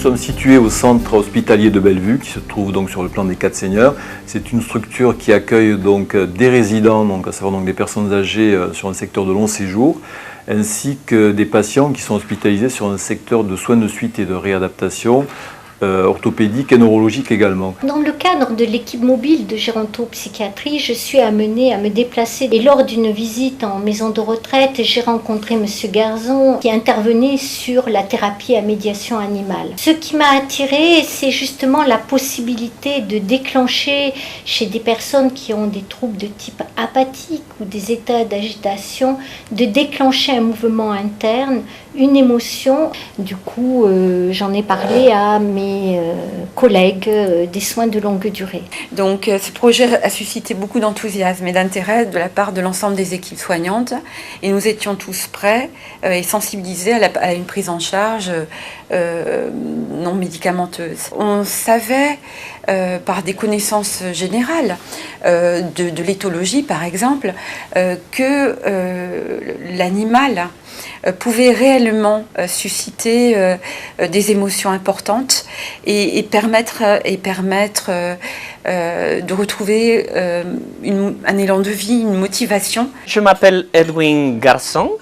Nous sommes situés au centre hospitalier de Bellevue, qui se trouve donc sur le plan des Quatre Seigneurs. C'est une structure qui accueille donc des résidents, donc à savoir donc des personnes âgées sur un secteur de long séjour, ainsi que des patients qui sont hospitalisés sur un secteur de soins de suite et de réadaptation, orthopédique et neurologique également. Dans le cadre de l'équipe mobile de gérontopsychiatrie, je suis amenée à me déplacer. Et lors d'une visite en maison de retraite, j'ai rencontré M. Garzon qui intervenait sur la thérapie à médiation animale. Ce qui m'a attirée, c'est justement la possibilité de déclencher chez des personnes qui ont des troubles de type apathique ou des états d'agitation, de déclencher un mouvement interne, une émotion. Du coup, j'en ai parlé à mes collègues des soins de longue durée. Donc ce projet a suscité beaucoup d'enthousiasme et d'intérêt de la part de l'ensemble des équipes soignantes et nous étions tous prêts et sensibilisés à une prise en charge non médicamenteuse. On savait par des connaissances générales de l'éthologie par exemple que l'animal pouvait réellement susciter des émotions importantes et permettre de retrouver un élan de vie, une motivation. Je m'appelle Edwin Garzon,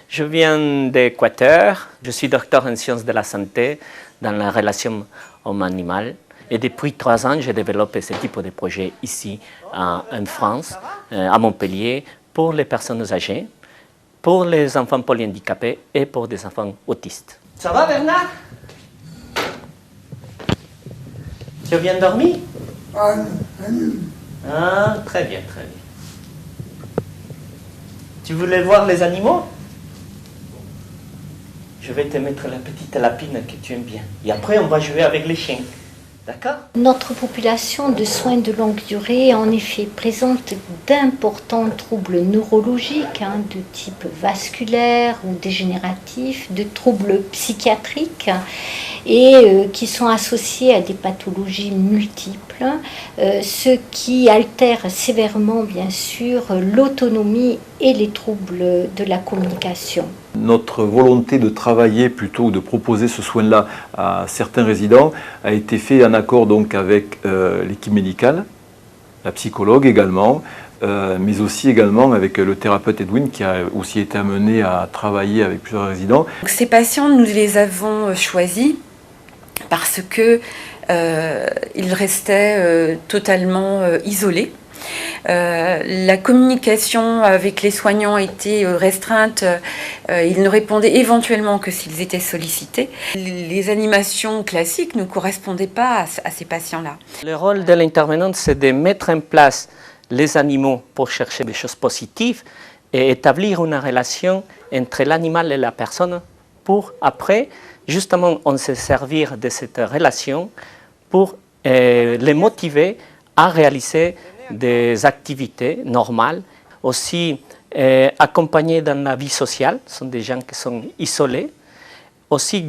je viens d'Équateur, je suis docteur en sciences de la santé dans la relation homme-animal. Et depuis 3 ans, j'ai développé ce type de projet ici en France, à Montpellier, pour les personnes âgées, pour les enfants polyhandicapés et pour des enfants autistes. Ça va, Bernard? Tu viens de dormir? Ah, très bien, très bien. Tu voulais voir les animaux? Je vais te mettre la petite lapine que tu aimes bien. Et après, on va jouer avec les chiens. D'accord. Notre population de soins de longue durée en effet présente d'importants troubles neurologiques de type vasculaire ou dégénératif, de troubles psychiatriques et qui sont associés à des pathologies multiples, ce qui altère sévèrement bien sûr l'autonomie et les troubles de la communication. Notre volonté de travailler plutôt de proposer ce soin-là à certains résidents a été fait en accord donc avec l'équipe médicale, la psychologue également, mais aussi également avec le thérapeute Edwin qui a aussi été amené à travailler avec plusieurs résidents. Donc, ces patients, nous les avons choisis parce que ils restaient totalement isolés. La communication avec les soignants était restreinte, ils ne répondaient éventuellement que s'ils étaient sollicités. Les animations classiques ne correspondaient pas à ces patients-là. Le rôle de l'intervenante, c'est de mettre en place les animaux pour chercher des choses positives et établir une relation entre l'animal et la personne pour après, justement, on se servir de cette relation pour les motiver à réaliser des activités normales, aussi accompagnés dans la vie sociale, ce sont des gens qui sont isolés, aussi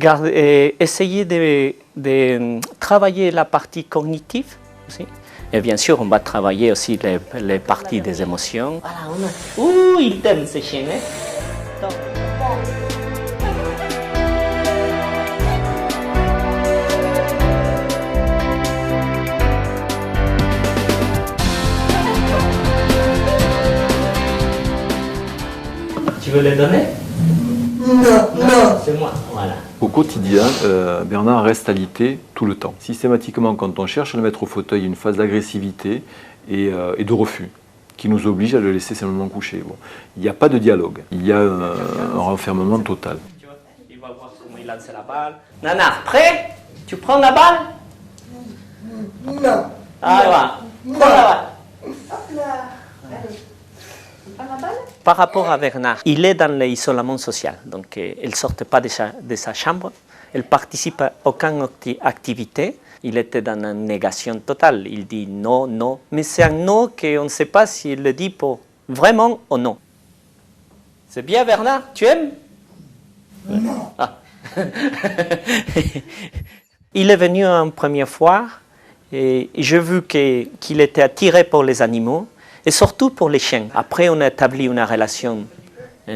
essayer de travailler la partie cognitive aussi. Et bien sûr, on va travailler aussi les parties des émotions. Voilà, il t'aime ce chien, hein? Tu veux les donner? Non, c'est moi, voilà. Au quotidien, Bernard reste alité tout le temps. Systématiquement, quand on cherche à le mettre au fauteuil, il y a une phase d'agressivité et de refus qui nous oblige à le laisser simplement coucher. Bon. Il n'y a pas de dialogue, il y a un renfermement total. Il va voir comment il lance la balle. Nana, prêt? Tu prends la balle? Non. Ah, voilà. Prends la balle. Hop là. Allez. Par rapport à Bernard, il est dans l'isolement social, donc il ne sortait pas de sa chambre, il ne participe à aucune activité, il était dans une négation totale, il dit non, non, mais c'est un non qu'on ne sait pas s'il le dit pour vraiment ou non. C'est bien Bernard, tu aimes? Non. Ah. Il est venu une première fois et j'ai vu qu'il était attiré pour les animaux. Et surtout pour les chiens. Après, on a établi une relation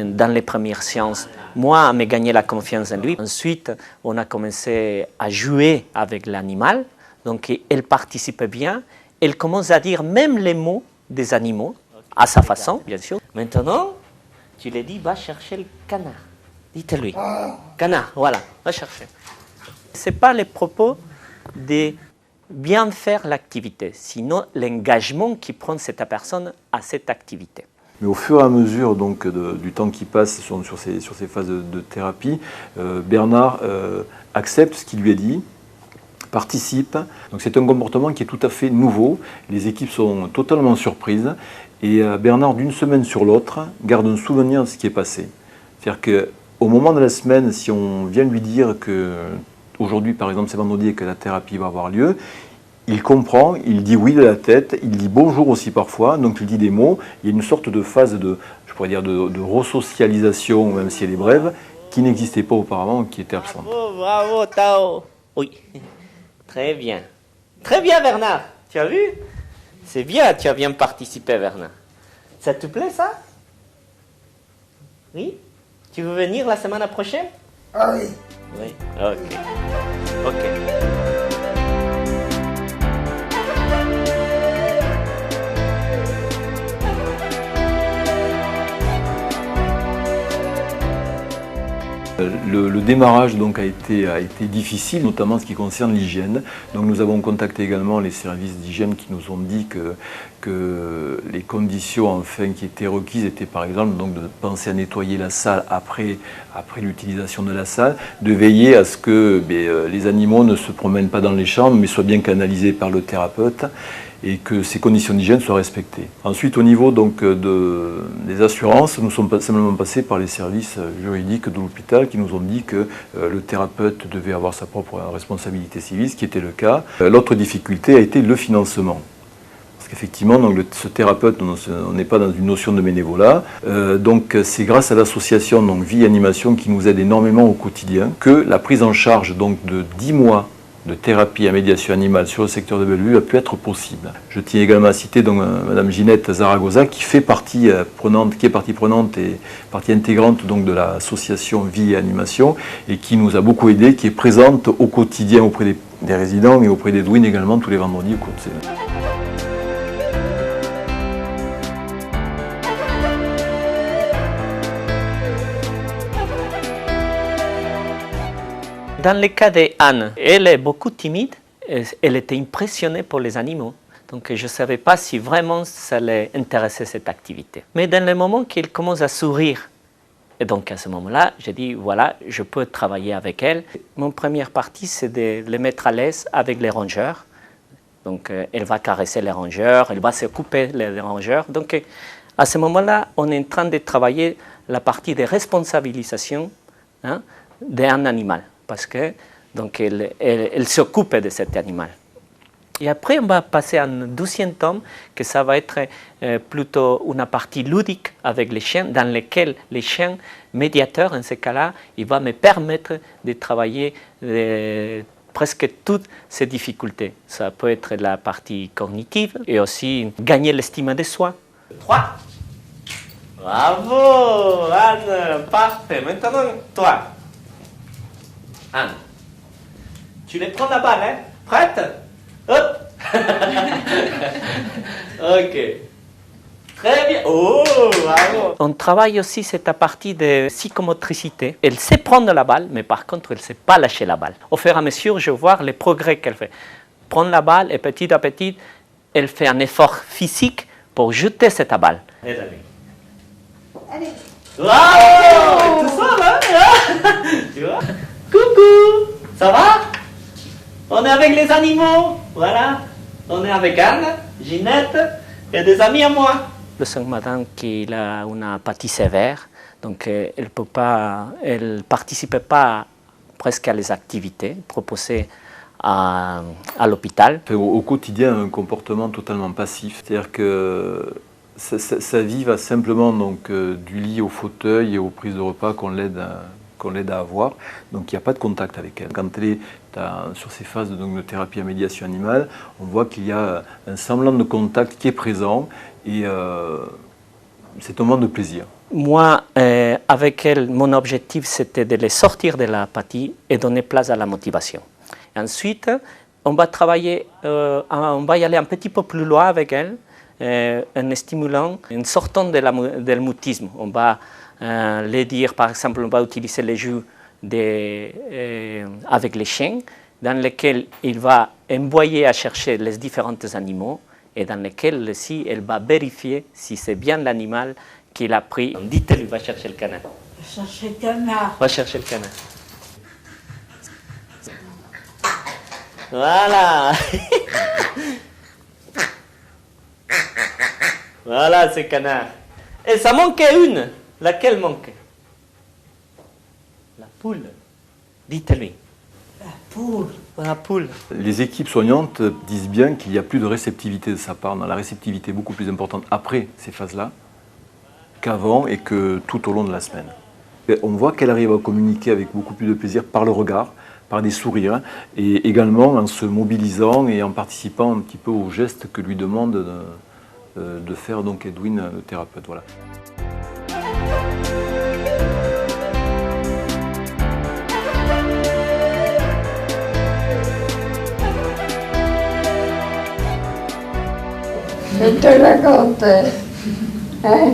dans les premières séances, moi, à me gagner la confiance en lui. Ensuite, on a commencé à jouer avec l'animal. Donc, elle participait bien. Elle commence à dire même les mots des animaux, à sa façon, bien sûr. Maintenant, tu lui dis, va chercher le canard. Dites-lui. Canard, voilà, va chercher. Ce n'est pas le propos de bien faire l'activité, sinon l'engagement qui prend cette personne à cette activité. Mais au fur et à mesure donc, du temps qui passe sur ces phases de thérapie, Bernard accepte ce qu'il lui est dit, participe. Donc c'est un comportement qui est tout à fait nouveau. Les équipes sont totalement surprises. Et Bernard, d'une semaine sur l'autre, garde un souvenir de ce qui est passé. C'est-à-dire qu'au moment de la semaine, si on vient lui dire qu'aujourd'hui, par exemple, c'est vendredi et que la thérapie va avoir lieu, il comprend, il dit oui de la tête, il dit bonjour aussi parfois, donc il dit des mots. Il y a une sorte de phase je pourrais dire, de resocialisation, même si elle est brève, qui n'existait pas auparavant, qui était absente. Bravo, bravo, Tao. Oui, très bien. Très bien, Bernard. Tu as vu? C'est bien, tu as bien participé, Bernard. Ça te plaît, ça? Oui? Tu veux venir la semaine prochaine? Ah oui. Oui, ok. Ok. Le démarrage donc, a été difficile, notamment en ce qui concerne l'hygiène. Donc nous avons contacté également les services d'hygiène qui nous ont dit que les conditions enfin, qui étaient requises étaient par exemple donc, de penser à nettoyer la salle après l'utilisation de la salle, de veiller à ce que les animaux ne se promènent pas dans les chambres mais soient bien canalisés par le thérapeute et que ces conditions d'hygiène soient respectées. Ensuite, au niveau donc, des assurances, nous sommes simplement passés par les services juridiques de l'hôpital qui nous ont dit que le thérapeute devait avoir sa propre responsabilité civile, ce qui était le cas. L'autre difficulté a été le financement. Parce qu'effectivement, ce thérapeute, on n'est pas dans une notion de bénévolat. Donc c'est grâce à l'association Vie Animation qui nous aide énormément au quotidien que la prise en charge donc, de 10 mois de thérapie à médiation animale sur le secteur de Bellevue a pu être possible. Je tiens également à citer donc, Madame Ginette Zaragoza qui est partie prenante et partie intégrante donc, de l'association Vie et Animation et qui nous a beaucoup aidé, qui est présente au quotidien auprès des résidents et auprès des douines également tous les vendredis au cours de ces... Dans le cas d'Anne, elle est beaucoup timide, elle était impressionnée pour les animaux. Donc je ne savais pas si vraiment ça l'intéressait cette activité. Mais dans le moment qu'elle commence à sourire, et donc à ce moment-là, j'ai dit voilà, je peux travailler avec elle. Mon première partie, c'est de les mettre à l'aise avec les rongeurs. Donc elle va caresser les rongeurs, elle va s'occuper des rongeurs. Donc à ce moment-là, on est en train de travailler la partie de responsabilisation d'un animal. Parce que donc elle s'occupe de cet animal. Et après, on va passer à un deuxième tome, que ça va être plutôt une partie ludique avec les chiens, dans laquelle les chiens médiateurs, en ce cas-là, il va me permettre de travailler presque toutes ces difficultés. Ça peut être la partie cognitive et aussi gagner l'estime de soi. 3. Bravo, Anne, parfait. Maintenant, toi. Anne, tu les prends la balle, hein? Prête? Hop! Ok. Très bien. Oh, bravo. On travaille aussi cette partie de psychomotricité. Elle sait prendre la balle, mais par contre, elle ne sait pas lâcher la balle. Au fur et à mesure, je vois les progrès qu'elle fait. Prendre la balle et petit à petit, elle fait un effort physique pour jeter cette balle. Allez. Allez. Wow! Tout ça, là? Tu vois? Coucou! Ça va? On est avec les animaux, voilà. On est avec Anne, Ginette et des amis à moi. Le 5 madame qui a une apathie sévère, donc elle ne participe pas presque à les activités proposées à l'hôpital. Au quotidien, un comportement totalement passif, c'est-à-dire que sa vie va simplement donc, du lit au fauteuil et aux prises de repas qu'on l'aide à avoir, donc il n'y a pas de contact avec elle. Quand elle est sur ces phases de thérapie à médiation animale, on voit qu'il y a un semblant de contact qui est présent et c'est un moment de plaisir. moi, avec elle, mon objectif, c'était de les sortir de l'apathie et donner place à la motivation. Et ensuite, on va travailler, on va y aller un petit peu plus loin avec elle, en stimulant, en sortant de mutisme. On va les dire, par exemple, on va utiliser les jeux avec les chiens, dans lesquels il va envoyer à chercher les différents animaux et dans lesquels aussi elle va vérifier si c'est bien l'animal qu'il a pris. Dites-lui, va chercher le canard. Va chercher le canard. Va chercher le canard. Voilà. Voilà ce canard. Et ça manquait une. Laquelle manque? La poule. Dites-lui. La poule. La poule. Les équipes soignantes disent bien qu'il y a plus de réceptivité de sa part, dans la réceptivité beaucoup plus importante après ces phases-là qu'avant et que tout au long de la semaine. Et on voit qu'elle arrive à communiquer avec beaucoup plus de plaisir par le regard, par des sourires, et également en se mobilisant et en participant un petit peu aux gestes que lui demande de faire donc Edwin, le thérapeute. Voilà. Je te raconte. Hein?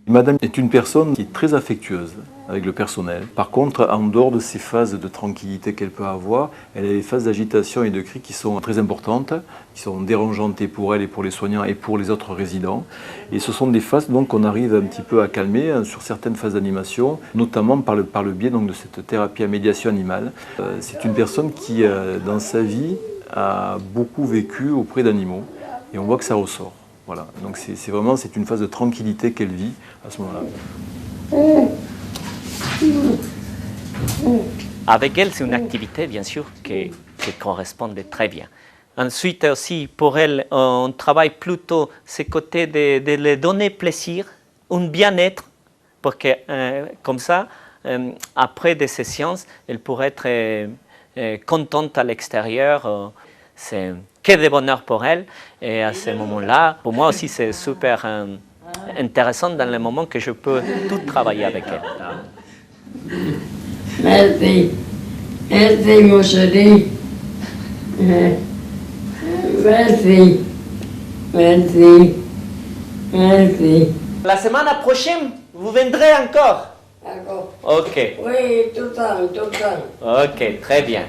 Madame est une personne qui est très affectueuse avec le personnel. Par contre, en dehors de ces phases de tranquillité qu'elle peut avoir, elle a des phases d'agitation et de cris qui sont très importantes, qui sont dérangeantes et pour elle et pour les soignants et pour les autres résidents. Et ce sont des phases donc qu'on arrive un petit peu à calmer sur certaines phases d'animation, notamment par le biais donc de cette thérapie à médiation animale. C'est une personne qui, dans sa vie, a beaucoup vécu auprès d'animaux et on voit que ça ressort. Voilà. Donc c'est une phase de tranquillité qu'elle vit à ce moment-là. Avec elle, c'est une activité, bien sûr, qui correspondait très bien. Ensuite aussi, pour elle, on travaille plutôt ce côté de lui donner plaisir, un bien-être, pour que, comme ça, après des séances, elle pourrait être contente à l'extérieur. C'est que de bonheur pour elle. Et à ce moment-là, pour moi aussi, c'est super intéressant dans le moment que je peux tout travailler avec elle. Merci. Merci, mon chéri. Merci. Merci. Merci. La semaine prochaine, vous viendrez encore? D'accord. Ok. Oui, tout le temps, tout le temps. Ok, très bien.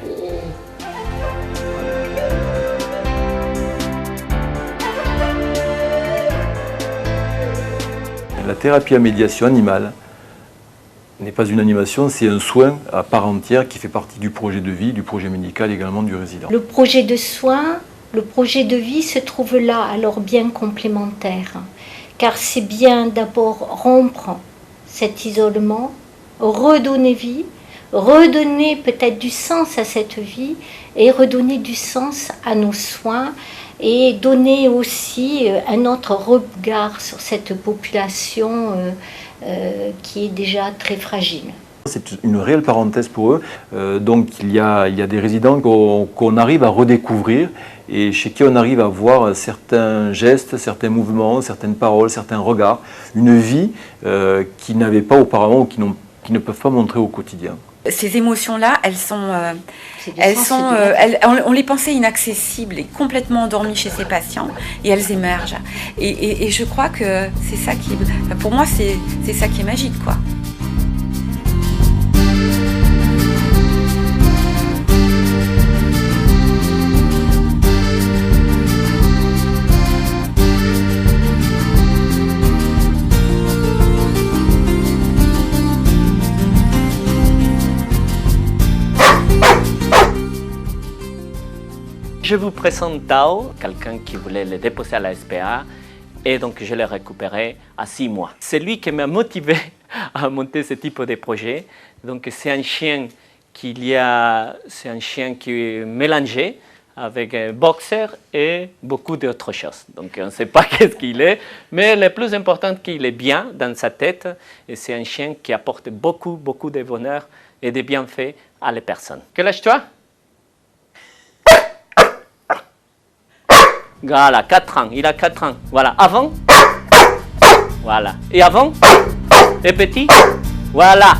La thérapie à médiation animale n'est pas une animation, c'est un soin à part entière qui fait partie du projet de vie, du projet médical également du résident. Le projet de soins, le projet de vie se trouve là, alors bien complémentaire. Car c'est bien d'abord rompre cet isolement, redonner vie, redonner peut-être du sens à cette vie et redonner du sens à nos soins et donner aussi un autre regard sur cette population qui est déjà très fragile. C'est une réelle parenthèse pour eux. Donc il y a des résidents qu'on arrive à redécouvrir et chez qui on arrive à voir certains gestes, certains mouvements, certaines paroles, certains regards, une vie qu'ils n'avaient pas auparavant ou qui ne peuvent pas montrer au quotidien. Ces émotions-là, on les pensait inaccessibles et complètement endormies chez ces patients, et elles émergent. Et je crois que c'est ça qui, pour moi, c'est ça qui est magique, quoi. Je vous présente Tao, quelqu'un qui voulait le déposer à la SPA, et donc je l'ai récupéré à 6 mois. C'est lui qui m'a motivé à monter ce type de projet. Donc c'est un chien qui est mélangé avec un boxer et beaucoup d'autres choses. Donc on ne sait pas qu'est-ce qu'il est, mais le plus important c'est qu'il est bien dans sa tête, et c'est un chien qui apporte beaucoup de bonheur et de bienfaits à les personnes. Quel âge tu as? Voilà, 4 ans, il a 4 ans. Voilà, avant, Voilà. Et avant? Et petit? Voilà.